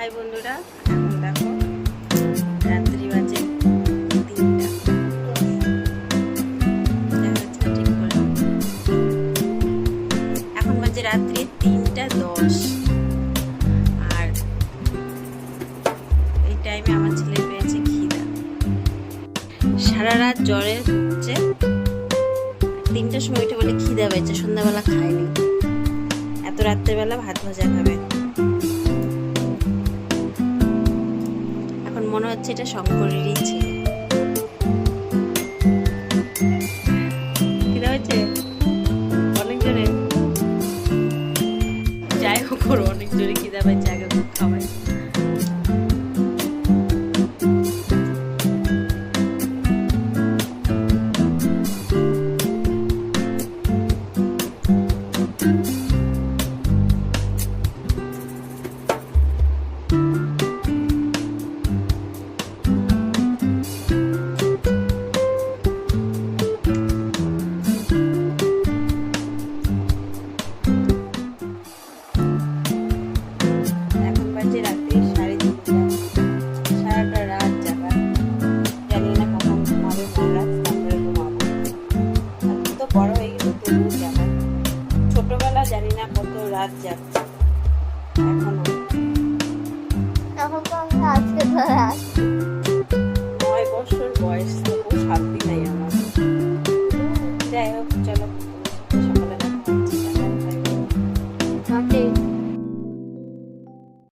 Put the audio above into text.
High বন্ধুরা, এখন দেখো রাত্রি বাজে 3টা। ঠিক করে এখন বাজে রাত্রি 3:10। আর এই টাইমে আমার ছেলে পেয়েছে খিদা। সারা রাত জ্বরে হচ্ছে, 3টার সময় উঠে বলে খিদা পেয়েছে, সন্ধ্যাবেলা খায়নি, এত রাত্রেবেলা ভাত ভাজা খাবে। এখন মনে হচ্ছে এটা শঙ্করেরই ছিল। খিদা হয়েছে অনেক জোরে, যাই হোক ওর অনেক জোরে খিদা পাইছে, আগে খাওয়াই। বড় হয়ে গেছে তবুও জানা, ছোটবেলা জানি না কত রাত জাগছে।